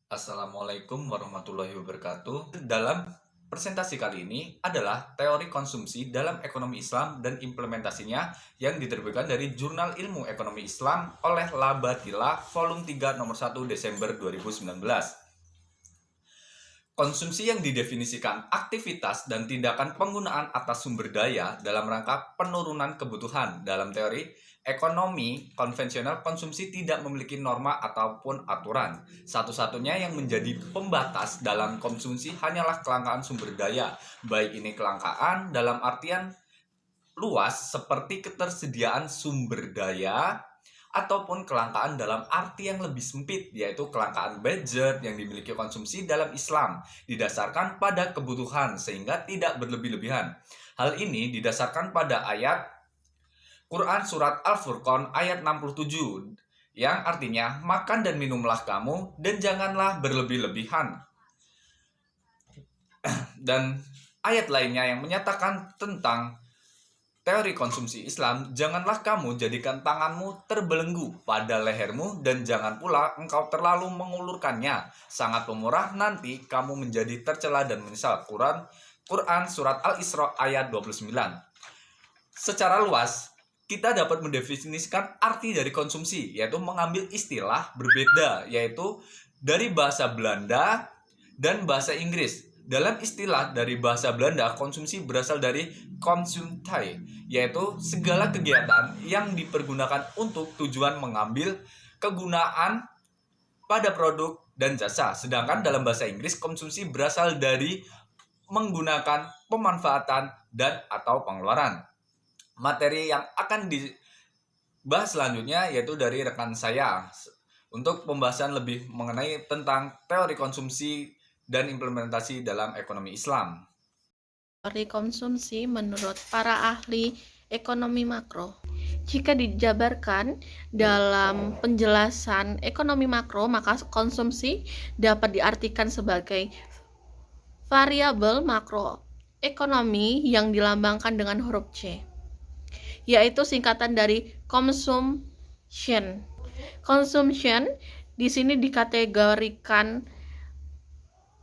Assalamualaikum warahmatullahi wabarakatuh. Dalam presentasi kali ini adalah teori konsumsi dalam ekonomi Islam dan implementasinya yang diterbitkan dari Jurnal Ilmu Ekonomi Islam oleh Labatila volume 3 nomor 1 Desember 2019. Konsumsi yang didefinisikan aktivitas dan tindakan penggunaan atas sumber daya dalam rangka penurunan kebutuhan. Dalam teori ekonomi konvensional, konsumsi tidak memiliki norma ataupun aturan. Satu-satunya yang menjadi pembatas dalam konsumsi hanyalah kelangkaan sumber daya. Baik ini kelangkaan dalam artian luas seperti ketersediaan sumber daya, ataupun kelangkaan dalam arti yang lebih sempit, yaitu kelangkaan budget yang dimiliki konsumsi dalam Islam didasarkan pada kebutuhan sehingga tidak berlebih-lebihan. Hal ini didasarkan pada ayat Quran Surat Al-Furqan ayat 67 yang artinya, makan dan minumlah kamu dan janganlah berlebih-lebihan. Dan ayat lainnya yang menyatakan tentang teori konsumsi Islam, janganlah kamu jadikan tanganmu terbelenggu pada lehermu dan jangan pula engkau terlalu mengulurkannya. Sangat pemurah, nanti kamu menjadi tercela dan menyesal. Quran Surat Al-Isra ayat 29. Secara luas, kita dapat mendefinisikan arti dari konsumsi, yaitu mengambil istilah berbeda, yaitu dari bahasa Belanda dan bahasa Inggris. Dalam istilah dari bahasa Belanda, konsumsi berasal dari konsumtai, yaitu segala kegiatan yang dipergunakan untuk tujuan mengambil kegunaan pada produk dan jasa. Sedangkan dalam bahasa Inggris, konsumsi berasal dari menggunakan pemanfaatan dan atau pengeluaran. Materi yang akan dibahas selanjutnya yaitu dari rekan saya untuk pembahasan lebih mengenai tentang teori konsumsi dan implementasi dalam ekonomi Islam. Teori konsumsi menurut para ahli ekonomi makro. Jika dijabarkan dalam penjelasan ekonomi makro, maka konsumsi dapat diartikan sebagai variabel makroekonomi yang dilambangkan dengan huruf C, yaitu singkatan dari consumption. Consumption di sini dikategorikan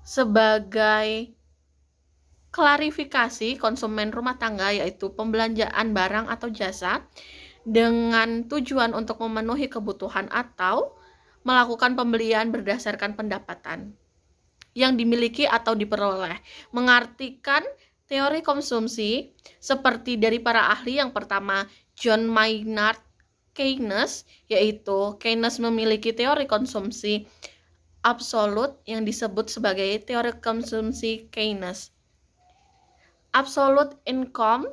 sebagai klarifikasi konsumen rumah tangga, yaitu pembelanjaan barang atau jasa dengan tujuan untuk memenuhi kebutuhan atau melakukan pembelian berdasarkan pendapatan yang dimiliki atau diperoleh. Mengartikan teori konsumsi seperti dari para ahli, yang pertama John Maynard Keynes, yaitu Keynes memiliki teori konsumsi absolut yang disebut sebagai teori konsumsi Keynes. Absolute income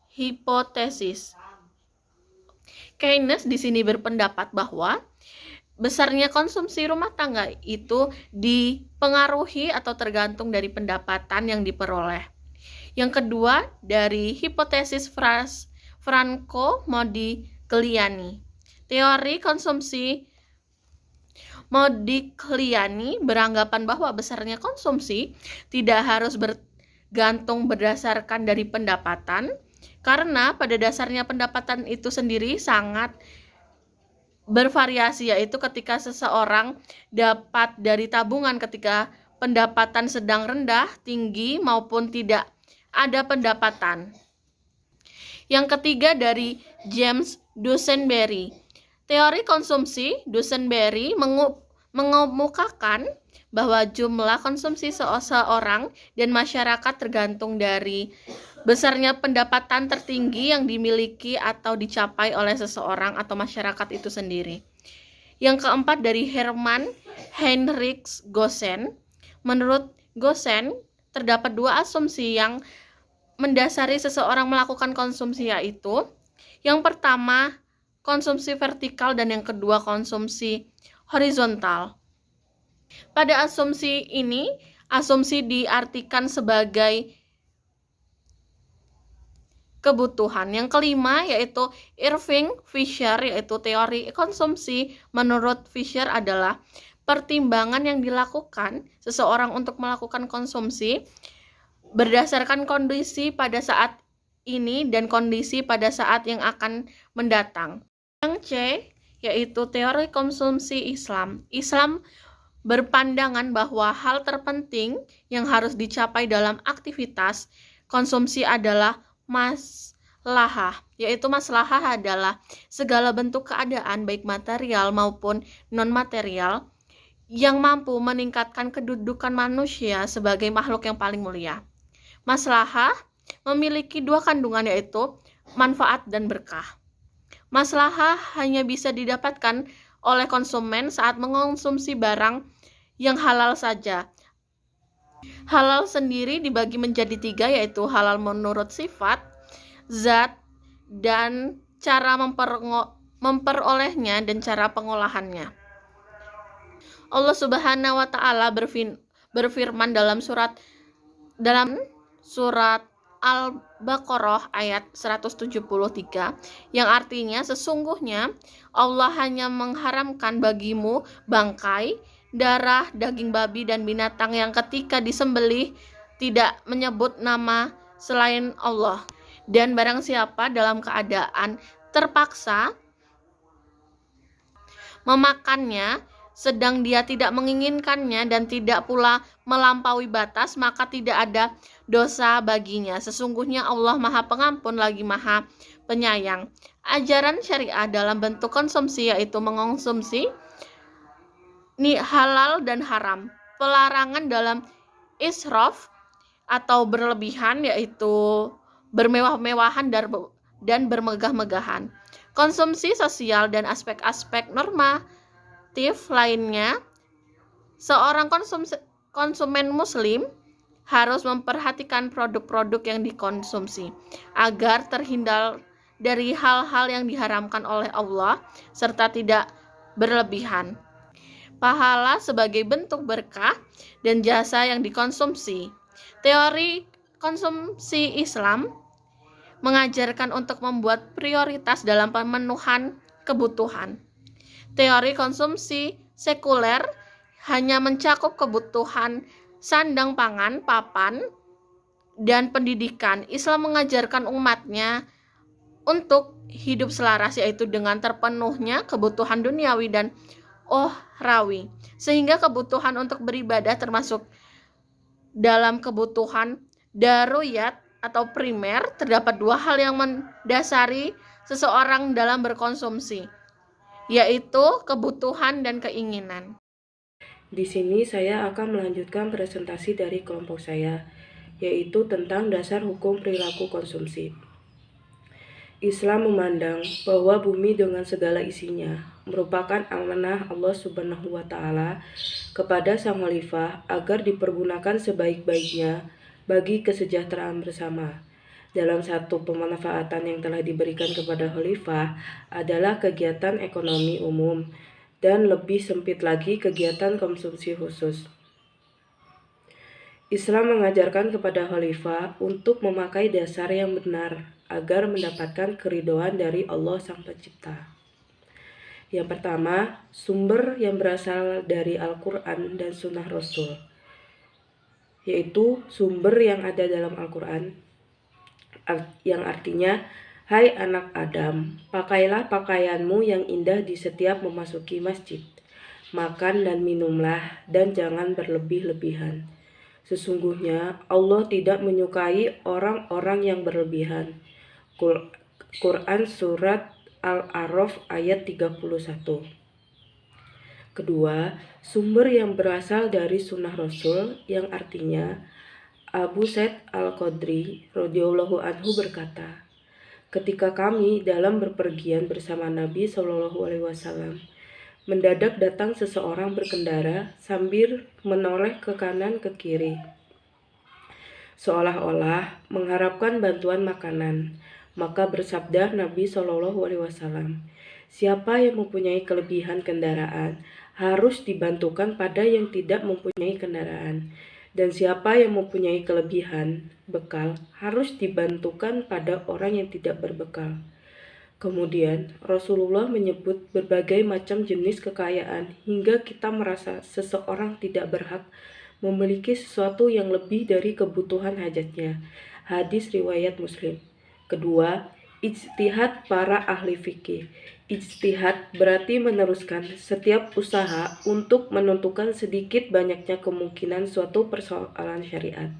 hypothesis. Keynes di sini berpendapat bahwa besarnya konsumsi rumah tangga itu dipengaruhi atau tergantung dari pendapatan yang diperoleh. Yang kedua, dari hipotesis Franco Modigliani. Teori konsumsi Modigliani beranggapan bahwa besarnya konsumsi tidak harus bergantung berdasarkan dari pendapatan, karena pada dasarnya pendapatan itu sendiri sangat bervariasi, yaitu ketika seseorang dapat dari tabungan ketika pendapatan sedang rendah, tinggi, maupun tidak ada pendapatan. Yang ketiga, dari James Dusenberry. Teori konsumsi Dusenberry mengemukakan bahwa jumlah konsumsi seseorang dan masyarakat tergantung dari besarnya pendapatan tertinggi yang dimiliki atau dicapai oleh seseorang atau masyarakat itu sendiri. Yang keempat, dari Hermann Heinrich Gossen. Menurut Gossen, terdapat dua asumsi yang mendasari seseorang melakukan konsumsi, yaitu yang pertama konsumsi vertikal dan yang kedua konsumsi horizontal. Pada asumsi ini, asumsi diartikan sebagai kebutuhan. Yang kelima yaitu Irving Fisher, yaitu teori konsumsi menurut Fisher adalah pertimbangan yang dilakukan seseorang untuk melakukan konsumsi berdasarkan kondisi pada saat ini dan kondisi pada saat yang akan mendatang. Yang C, yaitu teori konsumsi Islam. Islam berpandangan bahwa hal terpenting yang harus dicapai dalam aktivitas konsumsi adalah maslahah, yaitu maslahah adalah segala bentuk keadaan baik material maupun non-material yang mampu meningkatkan kedudukan manusia sebagai makhluk yang paling mulia. Maslahah memiliki dua kandungan, yaitu manfaat dan berkah. Maslahah hanya bisa didapatkan oleh konsumen saat mengonsumsi barang yang halal saja. Halal sendiri dibagi menjadi 3, yaitu halal menurut sifat, zat, dan cara memperolehnya dan cara pengolahannya. Allah Subhanahu wa taala berfirman dalam surat Al-Baqarah ayat 173 yang artinya, sesungguhnya Allah hanya mengharamkan bagimu bangkai, darah, daging babi dan binatang yang ketika disembelih tidak menyebut nama selain Allah, dan barang siapa dalam keadaan terpaksa memakannya sedang dia tidak menginginkannya dan tidak pula melampaui batas, maka tidak ada dosa baginya. Sesungguhnya Allah Maha Pengampun lagi Maha Penyayang. Ajaran syariah dalam bentuk konsumsi yaitu mengonsumsi halal dan haram. Pelarangan dalam israf atau berlebihan yaitu bermewah-mewahan dan bermegah-megahan. Konsumsi sosial dan aspek-aspek normatif lainnya, seorang konsumen muslim harus memperhatikan produk-produk yang dikonsumsi agar terhindar dari hal-hal yang diharamkan oleh Allah serta tidak berlebihan. Pahala sebagai bentuk berkah dan jasa yang dikonsumsi. Teori konsumsi Islam mengajarkan untuk membuat prioritas dalam pemenuhan kebutuhan. Teori konsumsi sekuler hanya mencakup kebutuhan sandang pangan, papan, dan pendidikan. Islam mengajarkan umatnya untuk hidup selaras, yaitu dengan terpenuhnya kebutuhan duniawi dan ukhrawi, sehingga kebutuhan untuk beribadah termasuk dalam kebutuhan daruriyat atau primer. Terdapat 2 hal yang mendasari seseorang dalam berkonsumsi, yaitu kebutuhan dan keinginan. Di sini saya akan melanjutkan presentasi dari kelompok saya, yaitu tentang dasar hukum perilaku konsumsi. Islam memandang bahwa bumi dengan segala isinya merupakan amanah Allah Subhanahu wa taala kepada sang khalifah agar dipergunakan sebaik-baiknya bagi kesejahteraan bersama. Dalam satu pemanfaatan yang telah diberikan kepada khalifah adalah kegiatan ekonomi umum dan lebih sempit lagi kegiatan konsumsi khusus. Islam mengajarkan kepada khalifah untuk memakai dasar yang benar agar mendapatkan keridhaan dari Allah Sang Pencipta. Yang pertama, sumber yang berasal dari Al-Quran dan Sunnah Rasul, yaitu sumber yang ada dalam Al-Quran, yang artinya, hai anak Adam, pakailah pakaianmu yang indah di setiap memasuki masjid. Makan dan minumlah dan jangan berlebih-lebihan. Sesungguhnya Allah tidak menyukai orang-orang yang berlebihan. Quran Surat Al-A'raf ayat 31. Kedua, sumber yang berasal dari Sunnah Rasul, yang artinya Abu Sa'id Al-Khudri radhiyallahu anhu berkata, ketika kami dalam berpergian bersama Nabi SAW, mendadak datang seseorang berkendara sambil menoleh ke kanan ke kiri, seolah-olah mengharapkan bantuan makanan. Maka bersabda Nabi SAW, siapa yang mempunyai kelebihan kendaraan harus dibantukan pada yang tidak mempunyai kendaraan, dan siapa yang mempunyai kelebihan bekal harus dibantukan pada orang yang tidak berbekal. Kemudian Rasulullah menyebut berbagai macam jenis kekayaan hingga kita merasa seseorang tidak berhak memiliki sesuatu yang lebih dari kebutuhan hajatnya. Hadis riwayat Muslim. Kedua, ijtihad para ahli fikih. Ijtihad berarti meneruskan setiap usaha untuk menentukan sedikit banyaknya kemungkinan suatu persoalan syariat.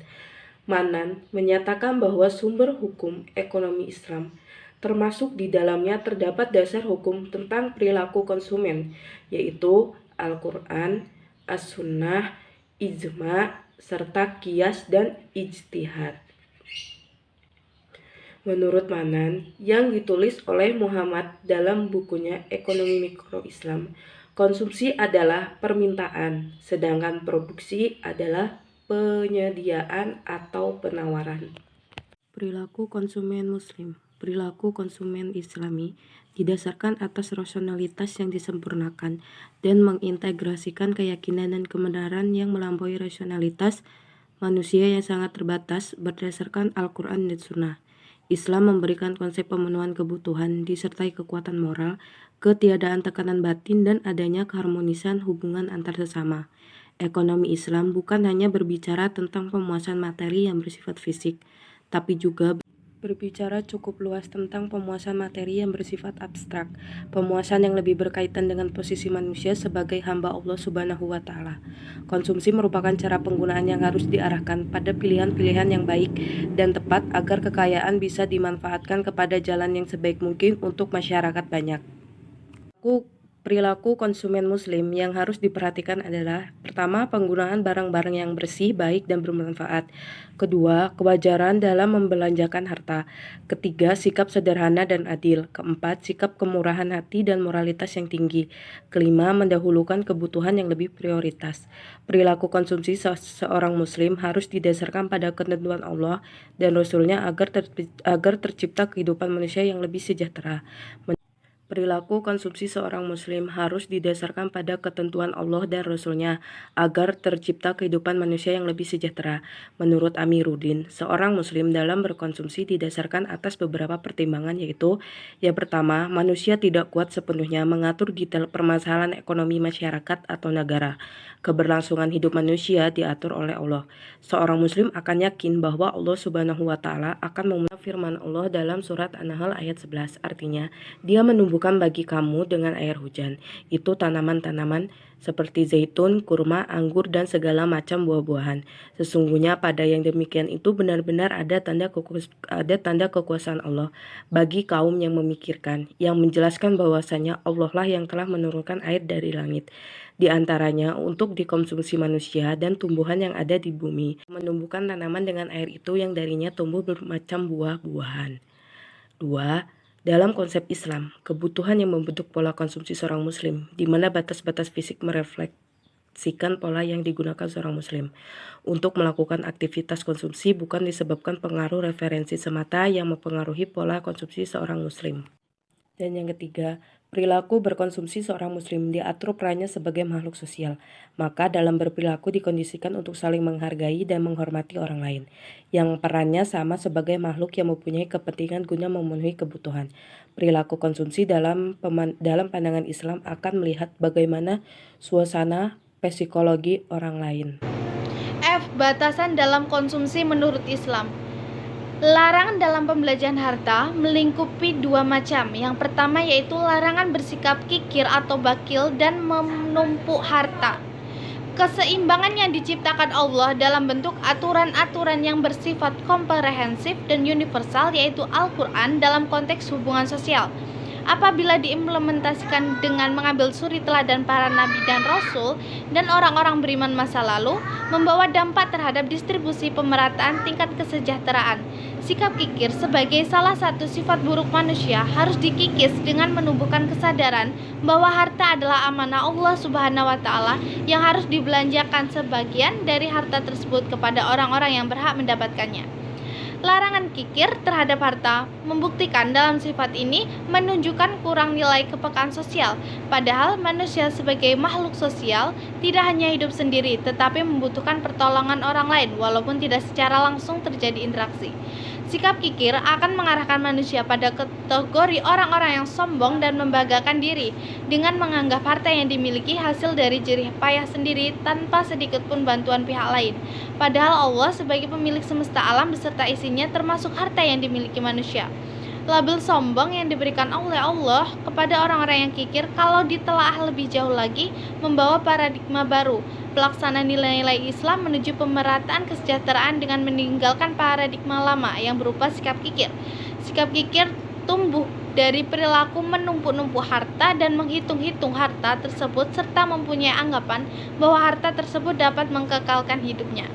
Manan menyatakan bahwa sumber hukum ekonomi Islam, termasuk di dalamnya terdapat dasar hukum tentang perilaku konsumen, yaitu Al-Quran, As-Sunnah, Ijma', serta Qiyas dan Ijtihad. Menurut Manan, yang ditulis oleh Muhammad dalam bukunya Ekonomi Mikro Islam, konsumsi adalah permintaan, sedangkan produksi adalah penyediaan atau penawaran. Perilaku konsumen Muslim. Perilaku konsumen Islami didasarkan atas rasionalitas yang disempurnakan dan mengintegrasikan keyakinan dan kebenaran yang melampaui rasionalitas manusia yang sangat terbatas berdasarkan Al-Quran dan Sunnah. Islam memberikan konsep pemenuhan kebutuhan disertai kekuatan moral, ketiadaan tekanan batin, dan adanya keharmonisan hubungan antar sesama. Ekonomi Islam bukan hanya berbicara tentang pemuasan materi yang bersifat fisik, tapi juga berbicara cukup luas tentang pemuasan materi yang bersifat abstrak, pemuasan yang lebih berkaitan dengan posisi manusia sebagai hamba Allah Subhanahu wa Ta'ala. Konsumsi merupakan cara penggunaan yang harus diarahkan pada pilihan-pilihan yang baik dan tepat agar kekayaan bisa dimanfaatkan kepada jalan yang sebaik mungkin untuk masyarakat banyak. Perilaku konsumen Muslim yang harus diperhatikan adalah: pertama, penggunaan barang-barang yang bersih, baik, dan bermanfaat. Kedua, kewajaran dalam membelanjakan harta. Ketiga, sikap sederhana dan adil. Keempat, sikap kemurahan hati dan moralitas yang tinggi. Kelima, mendahulukan kebutuhan yang lebih prioritas. Perilaku konsumsi seorang Muslim harus didasarkan pada ketentuan Allah dan Rasul-Nya agar tercipta kehidupan manusia yang lebih sejahtera. Perilaku konsumsi seorang Muslim harus didasarkan pada ketentuan Allah dan Rasul-Nya agar tercipta kehidupan manusia yang lebih sejahtera. Menurut Amiruddin, seorang Muslim dalam berkonsumsi didasarkan atas beberapa pertimbangan, yaitu: yang pertama, manusia tidak kuat sepenuhnya mengatur detail permasalahan ekonomi masyarakat atau negara. Keberlangsungan hidup manusia diatur oleh Allah. Seorang Muslim akan yakin bahwa Allah Subhanahu wa Ta'ala akan memenuhi firman Allah dalam surat An-Nahl ayat 11. Artinya, Dia menumbuhkan bagi kamu dengan air hujan itu tanaman-tanaman seperti zaitun, kurma, anggur, dan segala macam buah-buahan. Sesungguhnya pada yang demikian itu benar-benar ada tanda kekuasaan Allah bagi kaum yang memikirkan, yang menjelaskan bahwasanya Allah lah yang telah menurunkan air dari langit, di antaranya untuk dikonsumsi manusia dan tumbuhan yang ada di bumi, menumbuhkan tanaman dengan air itu yang darinya tumbuh bermacam buah-buahan. 2. Dalam konsep Islam, kebutuhan yang membentuk pola konsumsi seorang Muslim, di mana batas-batas fisik merefleksikan pola yang digunakan seorang Muslim untuk melakukan aktivitas konsumsi, bukan disebabkan pengaruh referensi semata yang mempengaruhi pola konsumsi seorang Muslim. Dan yang ketiga, perilaku berkonsumsi seorang Muslim diatur perannya sebagai makhluk sosial, maka dalam berperilaku dikondisikan untuk saling menghargai dan menghormati orang lain, yang perannya sama sebagai makhluk yang mempunyai kepentingan guna memenuhi kebutuhan. Perilaku konsumsi dalam pandangan Islam akan melihat bagaimana suasana psikologi orang lain. F. Batasan dalam konsumsi menurut Islam. Larangan dalam pembelanjaan harta melingkupi dua macam. Yang pertama yaitu larangan bersikap kikir atau bakil dan menumpuk harta. Keseimbangan yang diciptakan Allah dalam bentuk aturan-aturan yang bersifat komprehensif dan universal, yaitu Al-Quran dalam konteks hubungan sosial. Apabila diimplementasikan dengan mengambil suri teladan para nabi dan rasul dan orang-orang beriman masa lalu, membawa dampak terhadap distribusi pemerataan tingkat kesejahteraan. Sikap kikir sebagai salah satu sifat buruk manusia harus dikikis dengan menumbuhkan kesadaran bahwa harta adalah amanah Allah Subhanahu wa Ta'ala yang harus dibelanjakan sebagian dari harta tersebut kepada orang-orang yang berhak mendapatkannya. Larangan kikir terhadap harta membuktikan dalam sifat ini menunjukkan kurang nilai kepekaan sosial. Padahal manusia sebagai makhluk sosial tidak hanya hidup sendiri, tetapi membutuhkan pertolongan orang lain walaupun tidak secara langsung terjadi interaksi. Sikap kikir akan mengarahkan manusia pada kategori orang-orang yang sombong dan membanggakan diri dengan menganggap harta yang dimiliki hasil dari jerih payah sendiri tanpa sedikit pun bantuan pihak lain. Padahal Allah sebagai pemilik semesta alam beserta isinya termasuk harta yang dimiliki manusia. Label sombong yang diberikan oleh Allah kepada orang-orang yang kikir kalau ditelaah lebih jauh lagi membawa paradigma baru, pelaksanaan nilai-nilai Islam menuju pemerataan kesejahteraan dengan meninggalkan paradigma lama yang berupa sikap kikir. Sikap kikir tumbuh dari perilaku menumpuk-numpuk harta dan menghitung-hitung harta tersebut serta mempunyai anggapan bahwa harta tersebut dapat mengekalkan hidupnya.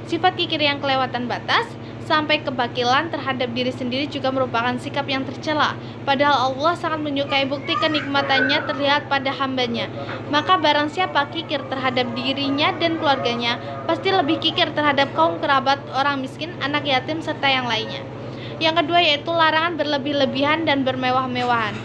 Sifat kikir yang kelewatan batas sampai kebakilan terhadap diri sendiri juga merupakan sikap yang tercela. Padahal Allah sangat menyukai bukti kenikmatannya terlihat pada hambanya. Maka barang siapa kikir terhadap dirinya dan keluarganya, pasti lebih kikir terhadap kaum kerabat, orang miskin, anak yatim, serta yang lainnya. Yang kedua yaitu larangan berlebih-lebihan dan bermewah-mewahan.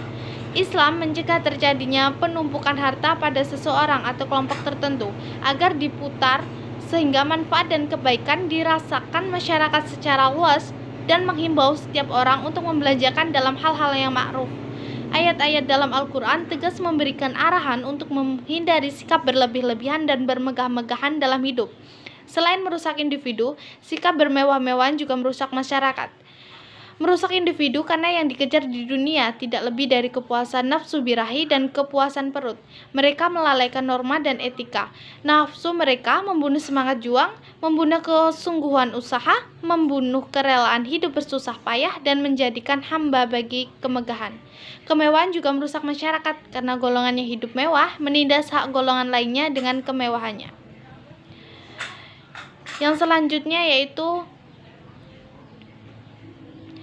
Islam mencegah terjadinya penumpukan harta pada seseorang atau kelompok tertentu agar diputar sehingga manfaat dan kebaikan dirasakan masyarakat secara luas dan menghimbau setiap orang untuk membelanjakan dalam hal-hal yang ma'ruf. Ayat-ayat dalam Al-Quran tegas memberikan arahan untuk menghindari sikap berlebih-lebihan dan bermegah-megahan dalam hidup. Selain merusak individu, sikap bermewah-mewahan juga merusak masyarakat. Merusak individu karena yang dikejar di dunia tidak lebih dari kepuasan nafsu birahi dan kepuasan perut. Mereka melalaikan norma dan etika. Nafsu mereka membunuh semangat juang, membunuh kesungguhan usaha, membunuh kerelaan hidup bersusah payah, dan menjadikan hamba bagi kemegahan. Kemewahan juga merusak masyarakat karena golongannya hidup mewah, menindas hak golongan lainnya dengan kemewahannya. Yang selanjutnya yaitu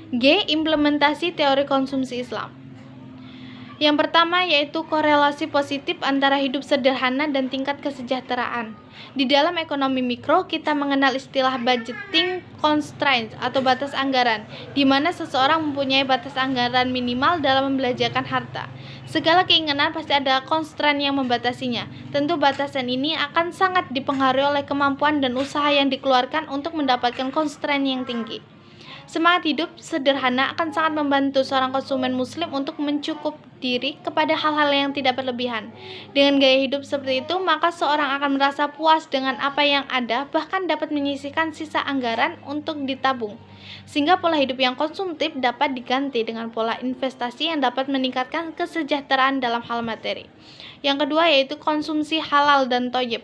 G. Implementasi teori konsumsi Islam. Yang pertama yaitu korelasi positif antara hidup sederhana dan tingkat kesejahteraan. Di dalam ekonomi mikro, kita mengenal istilah budgeting constraints atau batas anggaran, di mana seseorang mempunyai batas anggaran minimal dalam membelanjakan harta. Segala keinginan pasti ada constraint yang membatasinya. Tentu batasan ini akan sangat dipengaruhi oleh kemampuan dan usaha yang dikeluarkan untuk mendapatkan constraint yang tinggi. Semangat hidup sederhana akan sangat membantu seorang konsumen muslim untuk mencukup diri kepada hal-hal yang tidak berlebihan. Dengan gaya hidup seperti itu, maka seorang akan merasa puas dengan apa yang ada, bahkan dapat menyisihkan sisa anggaran untuk ditabung. Sehingga pola hidup yang konsumtif dapat diganti dengan pola investasi yang dapat meningkatkan kesejahteraan dalam hal materi. Yang kedua yaitu konsumsi halal dan thayyib.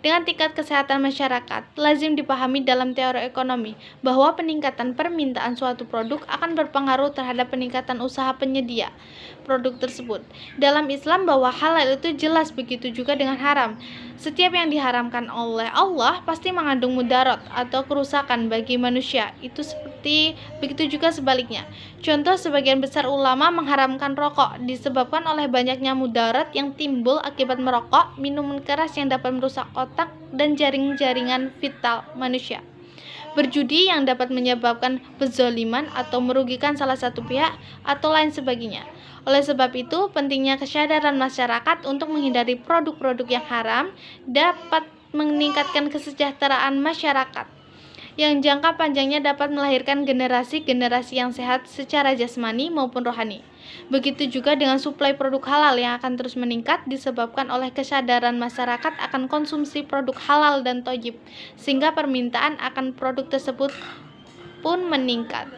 Dengan tingkat kesehatan masyarakat, lazim dipahami dalam teori ekonomi bahwa peningkatan permintaan suatu produk akan berpengaruh terhadap peningkatan usaha penyedia produk tersebut. Dalam Islam bahwa halal itu jelas, begitu juga dengan haram. Setiap yang diharamkan oleh Allah pasti mengandung mudarat atau kerusakan bagi manusia. Begitu juga sebaliknya. Contoh, sebagian besar ulama mengharamkan rokok disebabkan oleh banyaknya mudarat yang timbul akibat merokok, minuman keras yang dapat merusak otak dan jaring-jaringan vital manusia. Berjudi yang dapat menyebabkan kezaliman atau merugikan salah satu pihak atau lain sebagainya. Oleh sebab itu, pentingnya kesadaran masyarakat untuk menghindari produk-produk yang haram dapat meningkatkan kesejahteraan masyarakat yang jangka panjangnya dapat melahirkan generasi-generasi yang sehat secara jasmani maupun rohani. Begitu juga dengan suplai produk halal yang akan terus meningkat disebabkan oleh kesadaran masyarakat akan konsumsi produk halal dan thayyib, sehingga permintaan akan produk tersebut pun meningkat.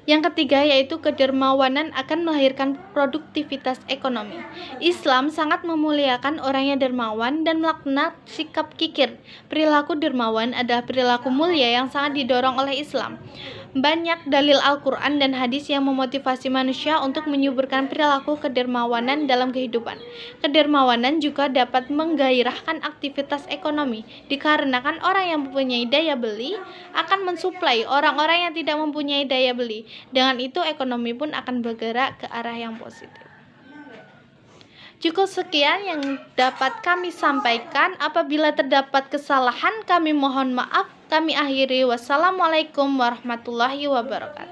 Yang ketiga yaitu kedermawanan akan melahirkan produktivitas ekonomi. Islam sangat memuliakan orang yang dermawan dan melaknat sikap kikir. Perilaku dermawan adalah perilaku mulia yang sangat didorong oleh Islam. Banyak dalil Al-Quran dan hadis yang memotivasi manusia untuk menyuburkan perilaku kedermawanan dalam kehidupan. Kedermawanan juga dapat menggairahkan aktivitas ekonomi, dikarenakan orang yang mempunyai daya beli akan mensuplai orang-orang yang tidak mempunyai daya beli. Dengan itu ekonomi pun akan bergerak ke arah yang positif. Cukup sekian yang dapat kami sampaikan. Apabila terdapat kesalahan, kami mohon maaf. Kami akhiri. Wassalamualaikum warahmatullahi wabarakatuh.